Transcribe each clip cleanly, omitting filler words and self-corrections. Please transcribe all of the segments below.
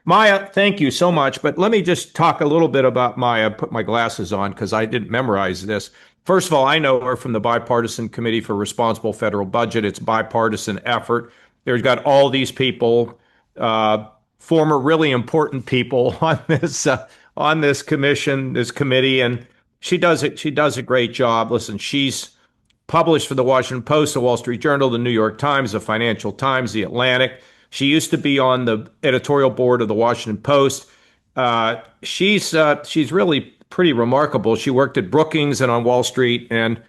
Maya, thank you so much. But let me just talk a little bit about Maya, put my glasses on because I didn't memorize this. First of all, I know her from the Bipartisan Committee for Responsible Federal Budget. It's a bipartisan effort. There's got all these people, uh, former really important people on this commission, this committee, and she does it. She does a great job. Listen, she's published for the Washington Post, the Wall Street Journal, the New York Times, the Financial Times, the Atlantic. She used to be on the editorial board of the Washington Post. She's really pretty remarkable. She worked at Brookings and on Wall Street, and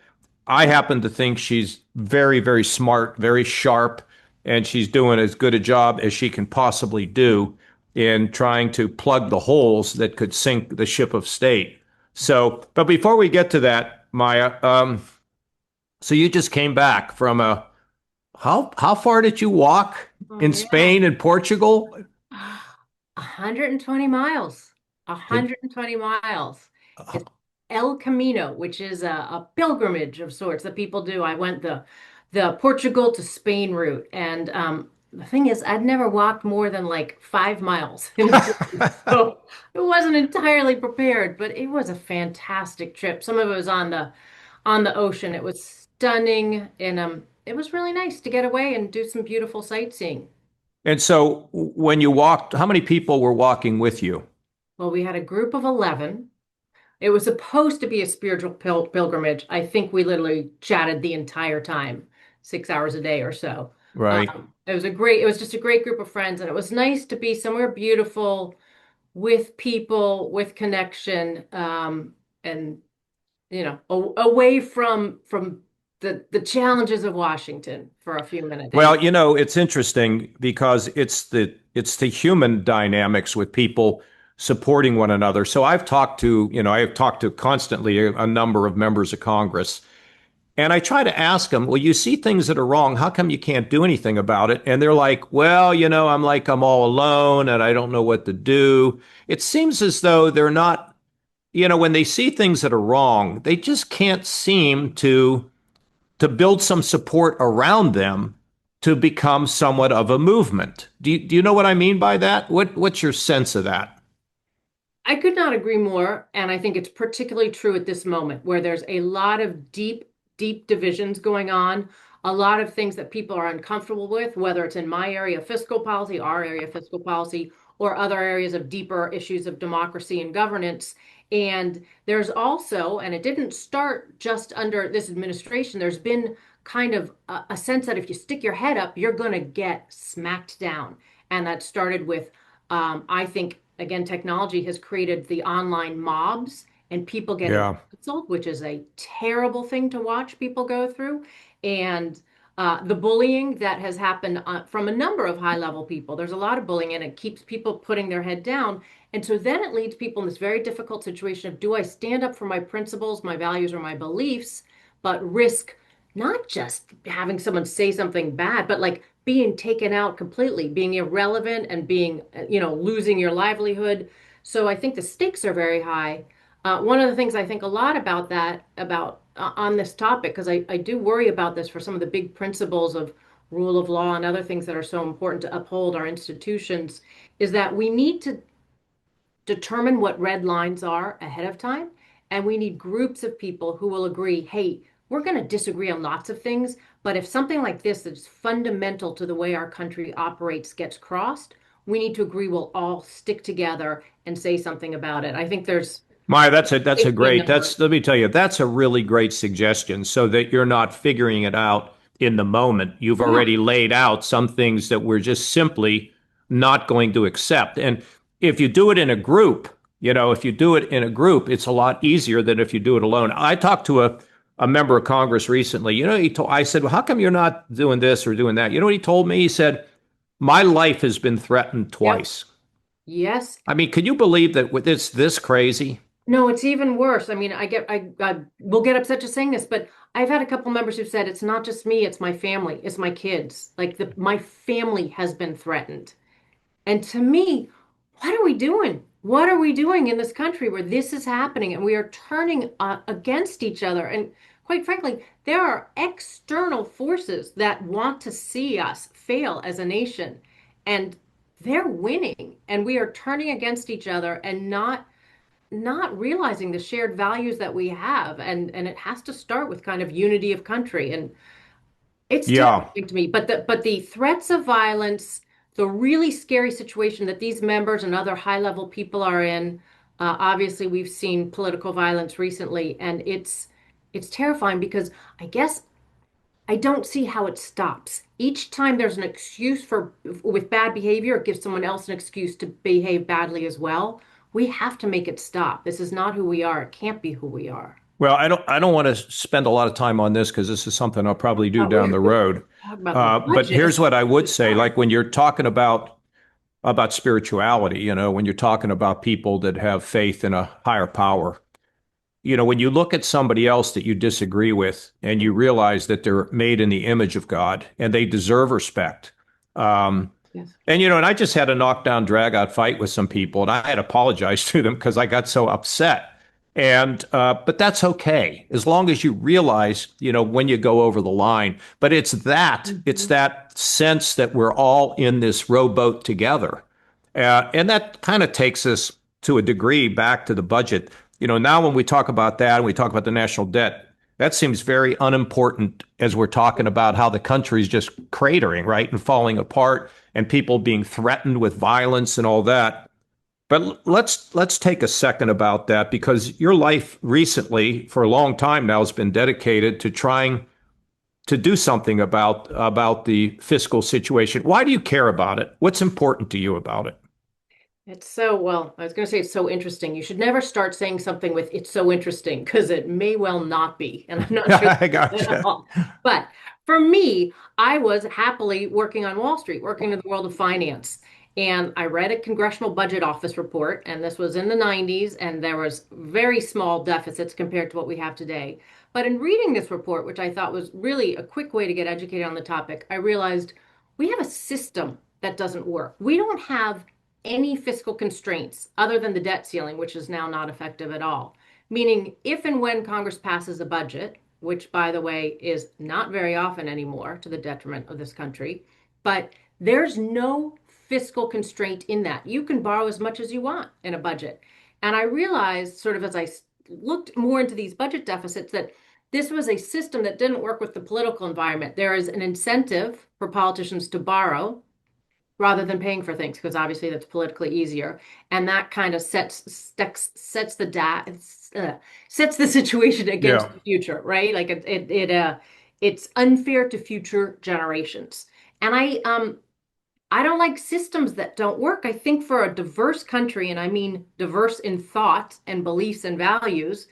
I happen to think she's very, very smart, very sharp, and she's doing as good a job as she can possibly do in trying to plug the holes that could sink the ship of state. So, but before we get to that, Maya, so you just came back from a how far did you walk Oh in yeah. Spain and Portugal? 120 miles. Did 120 miles. It's El Camino, which is a pilgrimage of sorts that people do. I went the Portugal to Spain route, and the thing is, I'd never walked more than like 5 miles in a day, so it wasn't entirely prepared. But it was a fantastic trip. Some of it was on the ocean. It was stunning, and it was really nice to get away and do some beautiful sightseeing. And so when you walked, how many people were walking with you? Well, we had a group of 11. It was supposed to be a spiritual pilgrimage. I think we literally chatted the entire time, 6 hours a day or so. Right. It was just a great group of friends, and it was nice to be somewhere beautiful with people, with connection, and away from the challenges of Washington for a few minutes. Well, it's interesting because it's the human dynamics with people supporting one another. So I've talked to constantly a number of members of Congress. And I try to ask them, well, you see things that are wrong. How come you can't do anything about it? And they're like, well, I'm all alone and I don't know what to do. It seems as though they're not, when they see things that are wrong, they just can't seem to build some support around them to become somewhat of a movement. Do you know what I mean by that? What's your sense of that? I could not agree more. And I think it's particularly true at this moment where there's a lot of deep, deep divisions going on, a lot of things that people are uncomfortable with, whether it's in my area of fiscal policy, our area of fiscal policy, or other areas of deeper issues of democracy and governance. And there's also, and it didn't start just under this administration, there's been kind of a sense that if you stick your head up, you're going to get smacked down. And that started with, I think, again, technology has created the online mobs and people getting Yeah. canceled, which is a terrible thing to watch people go through. And the bullying that has happened from a number of high level people. There's a lot of bullying and it keeps people putting their head down. And so then it leads people in this very difficult situation of do I stand up for my principles, my values, or my beliefs, but risk not just having someone say something bad, but like being taken out completely, being irrelevant and being, losing your livelihood. So I think the stakes are very high. One of the things I think a lot about on this topic, because I do worry about this for some of the big principles of rule of law and other things that are so important to uphold our institutions, is that we need to determine what red lines are ahead of time. And we need groups of people who will agree, hey, we're going to disagree on lots of things, but if something like this that's fundamental to the way our country operates gets crossed, we need to agree we'll all stick together and say something about it. I think there's Maya, that's a safety in great, numbers. that's, let me tell you, that's a really great suggestion so that you're not figuring it out in the moment. You've Yeah. already laid out some things that we're just simply not going to accept. And if you do it in a group, if you do it in a group, it's a lot easier than if you do it alone. I talked to a member of Congress recently. I said, well, how come you're not doing this or doing that? You know what he told me? He said, my life has been threatened Yep. twice. Yes. I mean, can you believe that with this crazy? No, it's even worse. I mean, I will get upset just saying this, but I've had a couple members who've said it's not just me, it's my family, it's my kids. Like my family has been threatened. And to me, what are we doing? What are we doing in this country where this is happening and we are turning against each other? And quite frankly, there are external forces that want to see us fail as a nation. And they're winning, and we are turning against each other and not realizing the shared values that we have. And it has to start with kind of unity of country. And it's Yeah. terrifying to me. But the threats of violence, the really scary situation that these members and other high level people are in, obviously we've seen political violence recently, and it's terrifying because I guess I don't see how it stops. Each time there's an excuse for with bad behavior, it gives someone else an excuse to behave badly as well. We have to make it stop. This is not who we are. It can't be who we are. Well, I don't want to spend a lot of time on this because this is something I'll probably do We down the road. talk about the But budget. here's what I would It's say, hard. like when you're talking about spirituality, when you're talking about people that have faith in a higher power, when you look at somebody else that you disagree with and you realize that they're made in the image of God and they deserve respect. Um, Yes. and I just had a knockdown, drag out fight with some people, and I had apologized to them because I got so upset. But that's okay as long as you realize, when you go over the line. But it's Mhm. that sense that we're all in this rowboat together, and that kind of takes us to a degree back to the budget. Now when we talk about that and we talk about the national debt, that seems very unimportant as we're talking about how the country's just cratering, right, and falling apart, and people being threatened with violence and all that. But let's take a second about that because your life recently, for a long time now, has been dedicated to trying to do something about the fiscal situation. Why do you care about it? What's important to you about it? It's so, well, I was going to say it's so interesting. You should never start saying something with it's so interesting because it may well not be. And I'm not sure I at gotcha. all. But for me, I was happily working on Wall Street, working in the world of finance. And I read a Congressional Budget Office report, and this was in the 90s, and there was very small deficits compared to what we have today. But in reading this report, which I thought was really a quick way to get educated on the topic, I realized we have a system that doesn't work. We don't have any fiscal constraints other than the debt ceiling, which is now not effective at all. Meaning, if and when Congress passes a budget, which, by the way, is not very often anymore to the detriment of this country, but there's no fiscal constraint in that. You can borrow as much as you want in a budget. And I realized, sort of as I looked more into these budget deficits, that this was a system that didn't work with the political environment. There is an incentive for politicians to borrow rather than paying for things because obviously that's politically easier, and that kind of sets the situation against Yeah. the future, right? Like it's unfair to future generations. And I don't like systems that don't work. I think for a diverse country, and I mean diverse in thought and beliefs and values,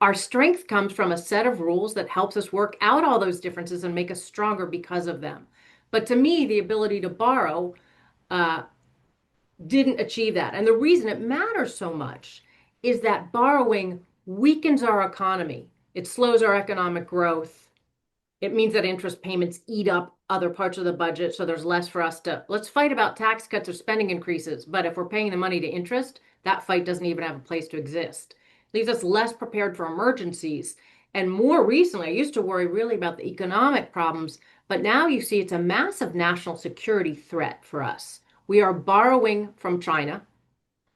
our strength comes from a set of rules that helps us work out all those differences and make us stronger because of them. But to me, the ability to borrow uh, didn't achieve that. And the reason it matters so much is that borrowing weakens our economy. It slows our economic growth. It means that interest payments eat up other parts of the budget. So there's less for us to, let's fight about tax cuts or spending increases. But if we're paying the money to interest, that fight doesn't even have a place to exist. It leaves us less prepared for emergencies. And more recently, I used to worry really about the economic problems, but now you see it's a massive national security threat for us. We are borrowing from China.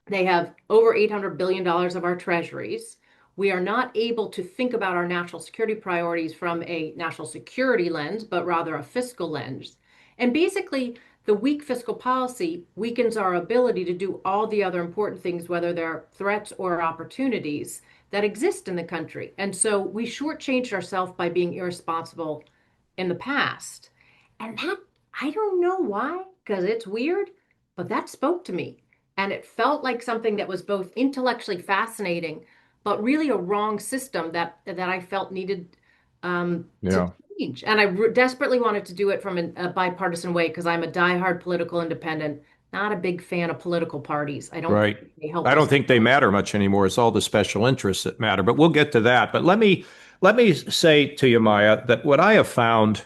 They have over $800 billion of our treasuries. We are not able to think about our national security priorities from a national security lens, but rather a fiscal lens. And basically, the weak fiscal policy weakens our ability to do all the other important things, whether they're threats or opportunities that exist in the country. And so we shortchanged ourselves by being irresponsible in the past. And that, I don't know why, because it's weird, but that spoke to me. And it felt like something that was both intellectually fascinating, but really a wrong system that I felt needed to Yeah. change. And I desperately wanted to do it from a bipartisan way because I'm a diehard political independent, not a big fan of political parties. I don't Right. think they help I don't us. think they matter much anymore. It's all the special interests that matter, but we'll get to that. But let me say to you, Maya, that what I have found,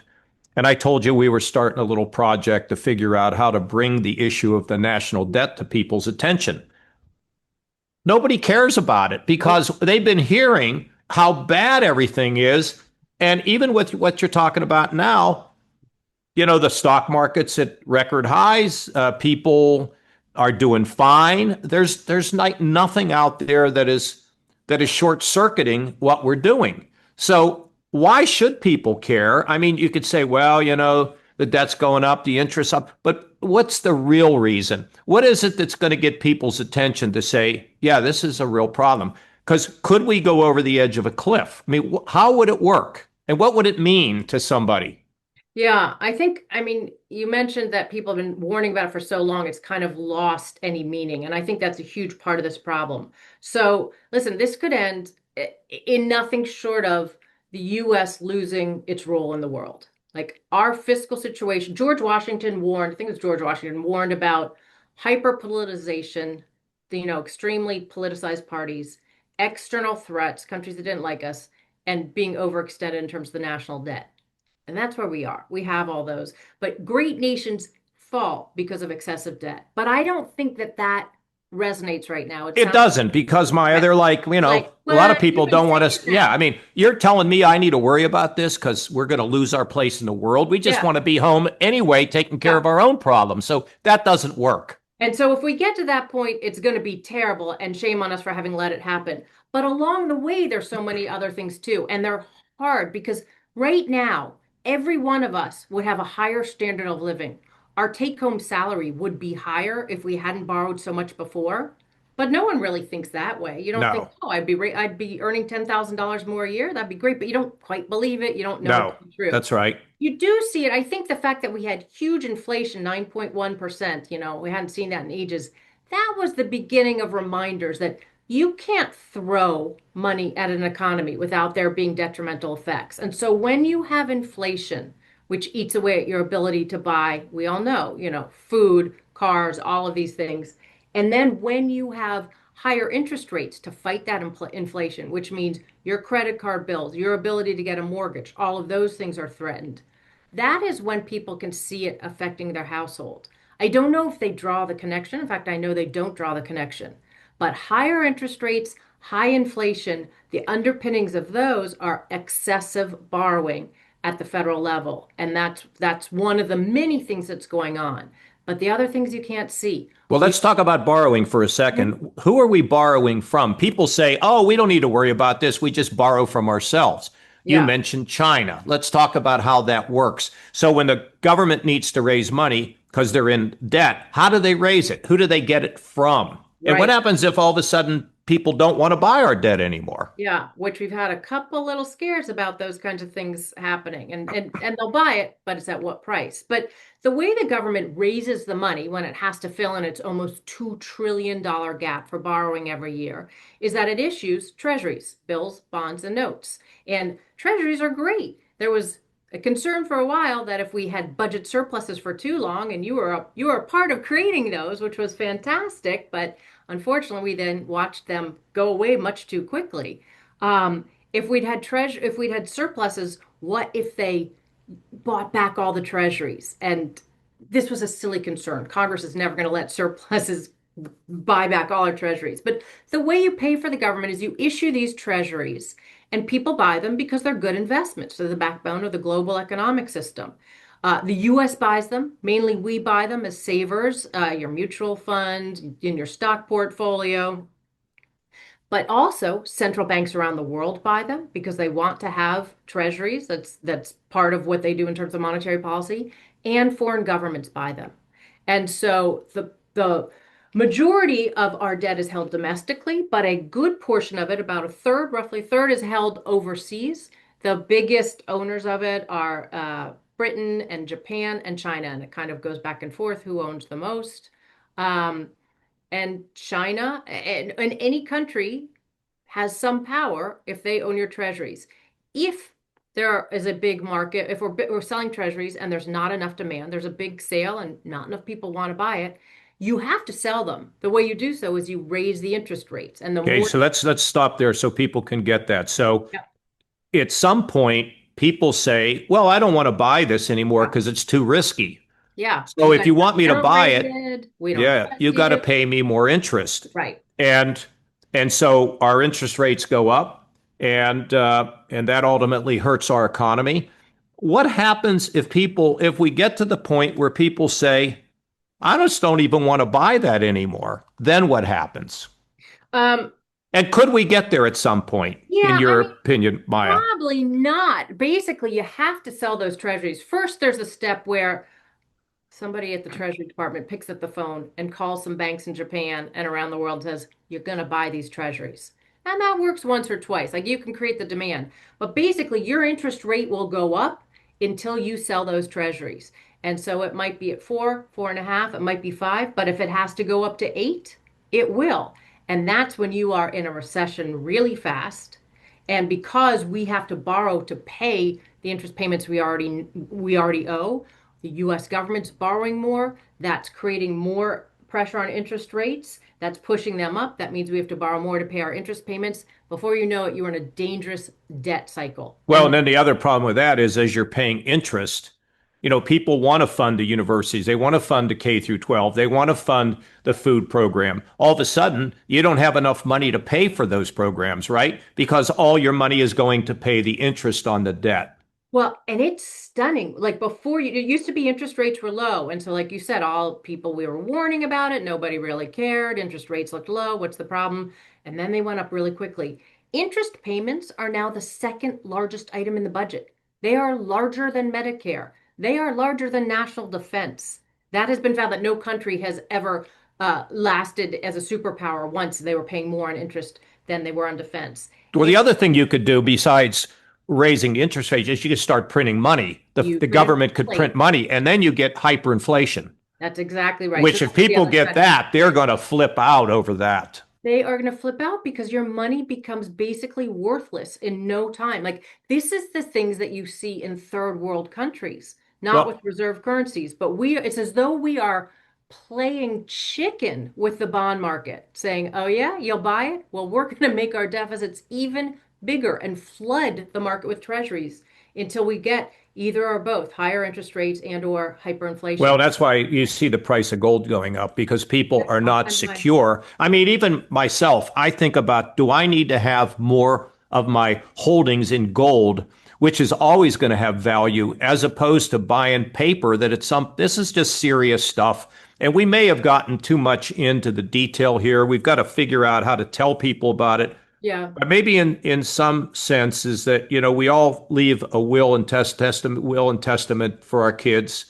and I told you we were starting a little project to figure out how to bring the issue of the national debt to people's attention. Nobody cares about it Nope. because they've been hearing how bad everything is. And even with what you're talking about now, the stock market's at record highs. People are doing fine. There's like nothing out there that is short circuiting what we're doing. So why should people care? I mean, you could say, well, the debt's going up, the interest up, but what's the real reason? What is it that's going to get people's attention to say, yeah, this is a real problem? Because could we go over the edge of a cliff? I mean, how would it work? And what would it mean to somebody? Yeah, I mean, you mentioned that people have been warning about it for so long, it's kind of lost any meaning. And I think that's a huge part of this problem. So, listen, this could end in nothing short of the US losing its role in the world. Like our fiscal situation, George Washington warned, I think it was George Washington warned about hyper politicization, extremely politicized parties, external threats, countries that didn't like us, and being overextended in terms of the national debt. And that's where we are. We have all those. But great nations fall because of excessive debt. But I don't think that that resonates right now. It It sounds doesn't because Maya, they're like, like, a lot of well, people you've been don't want saying us. Yeah, that. I mean, you're telling me I need to worry about this because we're going to lose our place in the world. We just Yeah, want to be home anyway, taking care yeah. of our own problems. So that doesn't work. And so if we get to that point, it's going to be terrible and shame on us for having let it happen. But along the way, there's so many other things too. And they're hard because right now, every one of us would have a higher standard of living. Our take-home salary would be higher if we hadn't borrowed so much before. But no one really thinks that way. You don't think, No, oh, I'd be earning $10,000 more a year. That'd be great. But you don't quite believe it. You don't know it no, to be true. that's right. You do see it. I think the fact that we had huge inflation, 9.1%, we hadn't seen that in ages. That was the beginning of reminders that you can't throw money at an economy without there being detrimental effects. And so when you have inflation, which eats away at your ability to buy, we all know, food, cars, all of these things. And then when you have higher interest rates to fight that inflation, which means your credit card bills, your ability to get a mortgage, all of those things are threatened. That is when people can see it affecting their household. I don't know if they draw the connection. In fact, I know they don't draw the connection. But higher interest rates, high inflation, the underpinnings of those are excessive borrowing at the federal level. And that's one of the many things that's going on. But the other things you can't see. Well, We let's talk about borrowing for a second. Who are we borrowing from? People say, oh, we don't need to worry about this. We just borrow from ourselves. You Yeah. mentioned China. Let's talk about how that works. So, when the government needs to raise money because they're in debt, how do they raise it? Who do they get it from? And what Right. happens if all of a sudden people don't want to buy our debt anymore? Yeah, which we've had a couple little scares about those kinds of things happening. And they'll buy it, but it's at what price? But the way the government raises the money when it has to fill in its almost $2 trillion gap for borrowing every year is that it issues treasuries, bills, bonds, and notes. And treasuries are great. There was a concern for a while that if we had budget surpluses for too long, and you were a part of creating those, which was fantastic, but unfortunately, we then watched them go away much too quickly. If we'd had surpluses, what if they bought back all the treasuries? And this was a silly concern. Congress is never going to let surpluses buy back all our treasuries. But the way you pay for the government is you issue these treasuries and people buy them because they're good investments. They're the backbone of the global economic system. The US buys them. Mainly we buy them as savers, your mutual fund, in your stock portfolio. But also central banks around the world buy them because they want to have treasuries. That's part of what they do in terms of monetary policy. And foreign governments buy them. And so the majority of our debt is held domestically, but a good portion of it, about a third, roughly a third, is held overseas. The biggest owners of it are Britain and Japan and China, and it kind of goes back and forth who owns the most. Um, and China and any country has some power if they own your treasuries. If there is a big market, if we're selling treasuries and there's not enough demand, there's a big sale and not enough people want to buy it, you have to sell them. The way you do so is you raise the interest rates, and the Okay, more. so let's stop there so people can get that. So, Yeah, at some point, people say, well, I don't want to buy this anymore yeah, because it's too risky. yeah. So You if guys you are want me to better buy it, rated. We don't yeah, trust you got to you. pay me more interest. Right. And and so our interest rates go up, and that ultimately hurts our economy. What happens if we get to the point where people say, I just don't even want to buy that anymore? Then what happens? Um, And could we get there at some point, in yeah, I your mean, opinion, Maya? probably not. Basically, you have to sell those treasuries. First, there's a step where somebody at the Treasury Department picks up the phone and calls some banks in Japan and around the world and says, you're going to buy these treasuries. And that works once or twice. Like you can create the demand. But basically, your interest rate will go up until you sell those treasuries. And so it might be at 4, 4.5, it might be 5, but if it has to go up to 8, it will. And that's when you are in a recession really fast. And because we have to borrow to pay the interest payments we already owe, the US government's borrowing more, that's creating more pressure on interest rates, that's pushing them up. That means we have to borrow more to pay our interest payments. Before you know it, you're in a dangerous debt cycle. Well, and then the other problem with that is as you're paying interest, people want to fund the universities. They want to fund the K through 12. They want to fund the food program. All of a sudden, you don't have enough money to pay for those programs, right? Because all your money is going to pay the interest on the debt. Well, and it's stunning. Like before, it used to be interest rates were low. And so, like you said, all people, we were warning about it. Nobody really cared. Interest rates looked low. What's the problem? And then they went up really quickly. Interest payments are now the second largest item in the budget. They are larger than Medicare. They are larger than national defense. That has been found that no country has ever lasted as a superpower once they were paying more on interest than they were on defense. Well, the other thing you could do besides raising interest rates is you could start printing money. You The print government could inflate. print money, and then you get hyperinflation, That's exactly right. So which if that's the people other get strategy. that, they're going to flip out over that. They are going to flip out because your money becomes basically worthless in no time. Like this is the things that you see in third world countries, not with Well, reserve currencies, but it's as though we are playing chicken with the bond market, saying, "Oh yeah, you'll buy it? Well, we're going to make our deficits even bigger and flood the market with treasuries until we get either or both higher interest rates and or Well, hyperinflation." that's why you see the price of gold going up because people That's are not all-time high. secure. I mean, even myself, I think about, do I need to have more of my holdings in gold, which is always going to have value, as opposed to buying paper that this is just serious stuff. And we may have gotten too much into the detail here. We've got to figure out how to tell people about it. Yeah. But maybe in some sense is that, we all leave a will and testament for our kids.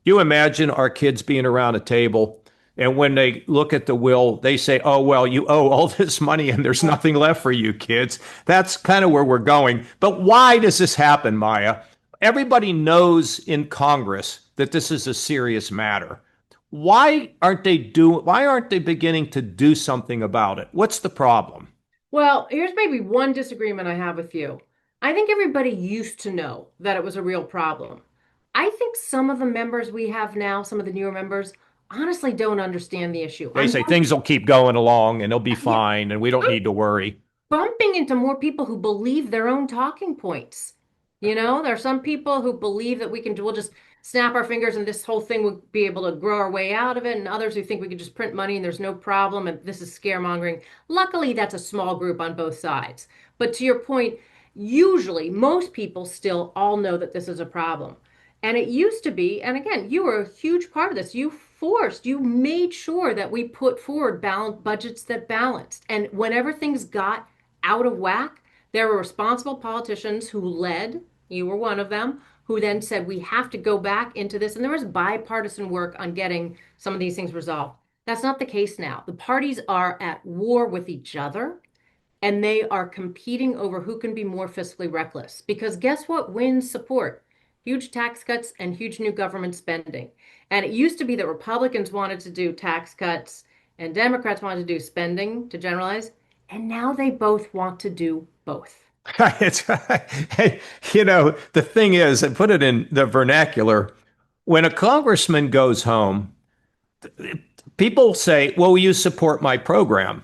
You imagine our kids being around a table, and when they look at the will, they say, "Oh, well, you owe all this money and there's nothing left for you kids." That's kind of where we're going. But why does this happen, Maya? Everybody knows in Congress that this is a serious matter. Why aren't they beginning to do something about it? What's the problem? Well, here's maybe one disagreement I have with you. I think everybody used to know that it was a real problem. I think some of the members we have now, some of the newer members, honestly don't understand the issue. They say things will keep going along and they'll be Yeah, fine and we don't I'm need to worry. bumping into more people who believe their own talking points. There are some people who believe that we'll just snap our fingers and this whole thing will be able to grow our way out of it, and others who think we can just print money and there's no problem and this is scaremongering. Luckily, that's a small group on both sides. But to your point, usually most people still all know that this is a problem. And it used to be, and again, you were a huge part of this. You made sure that we put forward budgets that balanced. And whenever things got out of whack, there were responsible politicians who led, you were one of them, who then said, we have to go back into this. And there was bipartisan work on getting some of these things resolved. That's not the case now. The parties are at war with each other and they are competing over who can be more fiscally reckless. Because guess what wins support? Huge tax cuts and huge new government spending. And it used to be that Republicans wanted to do tax cuts and Democrats wanted to do spending to generalize. And now they both want to do both. It's, the thing is, and put it in the vernacular, when a congressman goes home, people say, well, will you support my program?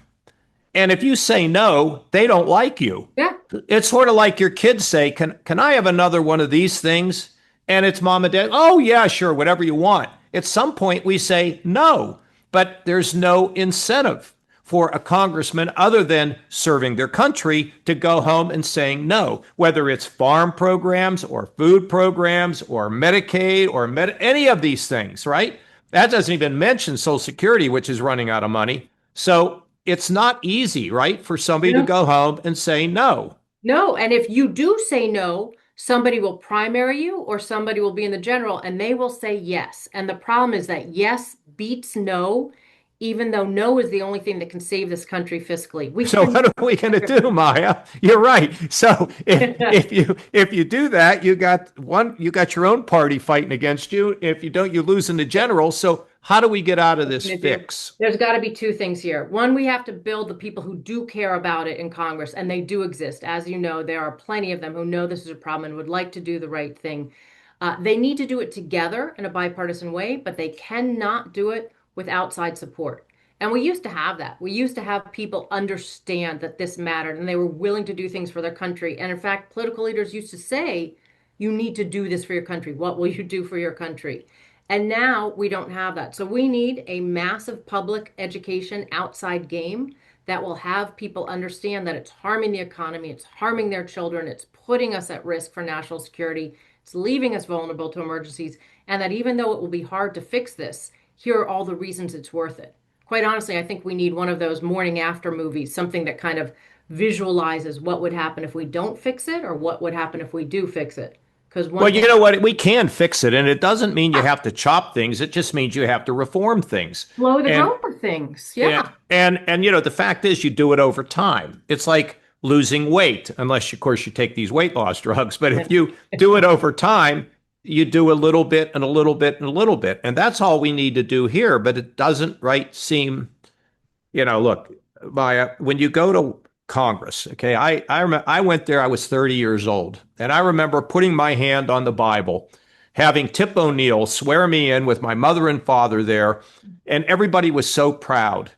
And if you say no, they don't like you. Yeah. It's sort of like your kids say, can I have another one of these things? And it's mom and dad, oh, yeah, sure, whatever you want. At some point, we say no, but there's no incentive for a congressman other than serving their country to go home and saying no, whether it's farm programs or food programs or Medicaid or any of these things, right? That doesn't even mention Social Security, which is running out of money. So it's not easy, right, for somebody to No. go home and say no. No, and if you do say no, somebody will primary you or somebody will be in the general and they will say yes. And the problem is that yes beats no, even though no is the only thing that can save this country fiscally. We So can what are we going to do, Maya? You're right. So if you do that, you got your own party fighting against you. If you don't, you lose in the general. So how do we get out of this fix? There's got to be two things here. One, we have to build the people who do care about it in Congress, and they do exist. As you know, there are plenty of them who know this is a problem and would like to do the right thing. They need to do it together in a bipartisan way, but they cannot do it with outside support. And we used to have that. We used to have people understand that this mattered and they were willing to do things for their country. And in fact, political leaders used to say, you need to do this for your country. What will you do for your country? And now we don't have that. So we need a massive public education outside game that will have people understand that it's harming the economy, it's harming their children, it's putting us at risk for national security, it's leaving us vulnerable to emergencies, and that even though it will be hard to fix this, here are all the reasons it's worth it. Quite honestly, I think we need one of those morning after movies, something that kind of visualizes what would happen if we don't fix it or what would happen if we do fix it. Because Well, one thing, you know what? We can fix it, and it doesn't mean you have to chop things. It just means you have to reform things. blow the And ground things. and Yeah. and the fact is, you do it over time. It's like losing weight, unless of course you take these weight loss drugs. But if you do it over time, you do a little bit and a little bit and a little bit, and that's all we need to do here. But it doesn't right seem look, Maya, when you go to Congress, okay, I went there, I was 30 years old, and I remember putting my hand on the Bible, having Tip O'Neill swear me in with my mother and father there, and everybody was so proud.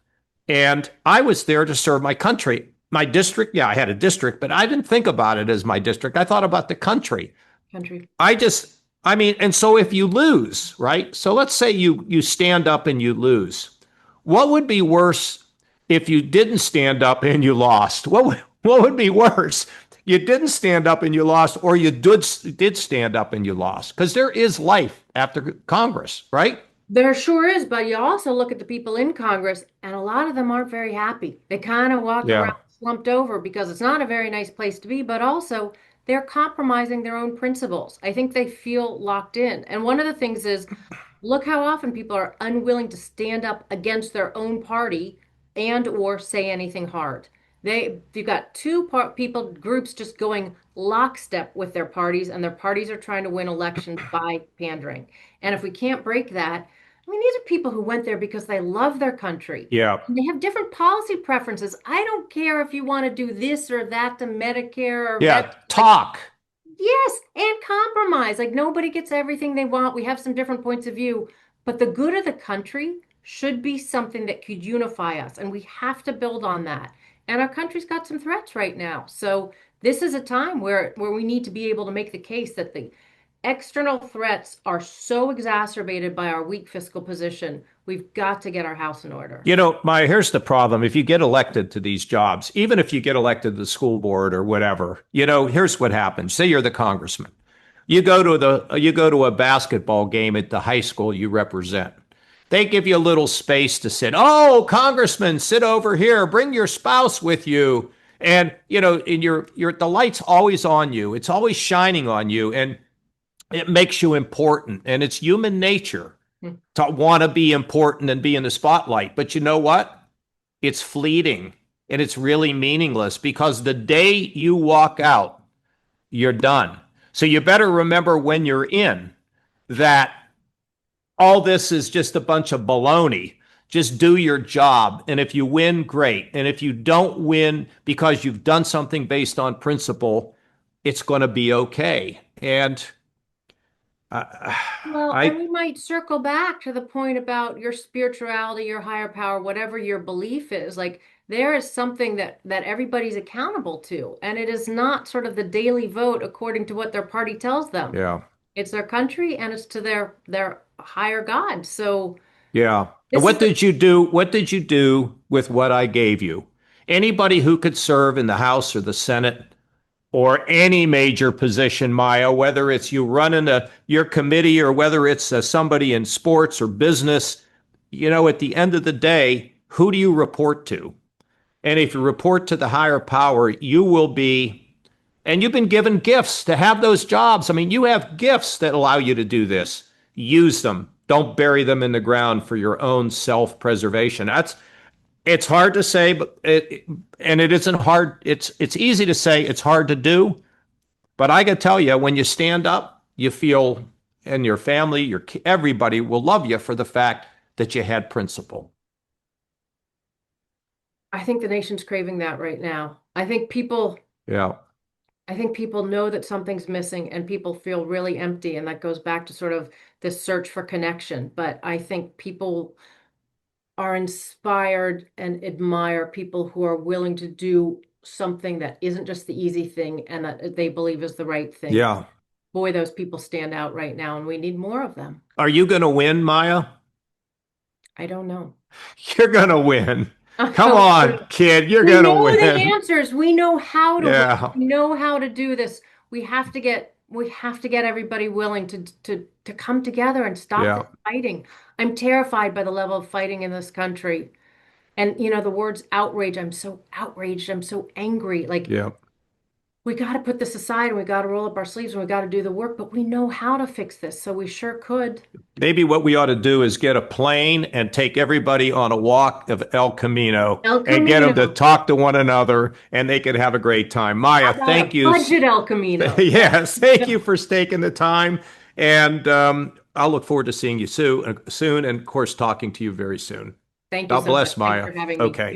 And I was there to serve my country. My district, yeah, I had a district, but I didn't think about it as my district. I thought about the country. Country. I mean, and so if you lose, right? So let's say you stand up and you lose. What would be worse if you didn't stand up and you lost? What would be worse? You didn't stand up and you lost, or you did stand up and you lost? Because there is life after Congress, right? There sure is, but you also look at the people in Congress, and a lot of them aren't very happy. They kind of walk Yeah. around slumped over because it's not a very nice place to be, but also they're compromising their own principles. I think they feel locked in. And one of the things is, look how often people are unwilling to stand up against their own party and or say anything hard. You've got people groups just going lockstep with their parties, and their parties are trying to win elections by pandering. And if we can't break that, I mean, these are people who went there because they love their country. Yeah. And they have different policy preferences. I don't care if you want to do this or that to Medicare or Yeah. like, Talk. yes, and compromise. Like nobody gets everything they want. We have some different points of view, but the good of the country should be something that could unify us, and we have to build on that. And our country's got some threats right now. So this is a time where we need to be able to make the case that the external threats are so exacerbated by our weak fiscal position. We've got to get our house in order. Maya, here's the problem. If you get elected to these jobs, even if you get elected to the school board or whatever, here's what happens. Say you're the congressman. You go to a basketball game at the high school you represent. They give you a little space to sit. Oh, congressman, sit over here. Bring your spouse with you. And in your the light's always on you. It's always shining on you, and it makes you important. And it's human nature to want to be important and be in the spotlight. But you know what? It's fleeting and it's really meaningless, because the day you walk out, you're done. So you better remember when you're in that all this is just a bunch of baloney. Just do your job. And if you win, great. And if you don't win because you've done something based on principle, it's going to be okay. And Well, and I, we might circle back to the point about your spirituality, your higher power, whatever your belief is. Like there is something that everybody's accountable to, and it is not sort of the daily vote according to what their party tells them. yeah. It's their country and it's to their higher God. So Yeah. And This is what the did you do? What did you do with what I gave you? Anybody who could serve in the House or the Senate or any major position, Maya, whether it's you running your committee or whether it's somebody in sports or business, at the end of the day, who do you report to? And if you report to the higher power, you will be, and you've been given gifts to have those jobs. I mean, you have gifts that allow you to do this. Use them. Don't bury them in the ground for your own self-preservation. It's hard to say, but and it isn't hard. It's easy to say, it's hard to do. But I can tell you, when you stand up, you feel, and your family, everybody will love you for the fact that you had principle. I think the nation's craving that right now. Yeah. I think people know that something's missing and people feel really empty. And that goes back to sort of this search for connection. But I think people are inspired and admire people who are willing to do something that isn't just the easy thing and that they believe is the right thing. Yeah. Boy, those people stand out right now, and we need more of them. Are you going to win, Maya? I don't know. You're going to win. Come on, kid. You're We going to know the win. answers. We know how to win. Yeah. We know how to do this. We have to get everybody willing to come together and stop Yeah. this fighting. I'm terrified by the level of fighting in this country. And the words outrage, I'm so outraged, I'm so angry. Like Yeah. we got to put this aside and we got to roll up our sleeves and we got to do the work, but we know how to fix this, so we sure could. Maybe what we ought to do is get a plane and take everybody on a walk of El Camino El and get them to Camino. talk to one another and they could have a great time. Maya, How about thank a you. budget El Camino? Yes, thank you for taking the time. And I'll look forward to seeing you soon, and of course, talking to you very soon. Thank you God so much. bless, Thanks Maya. for having me. Okay.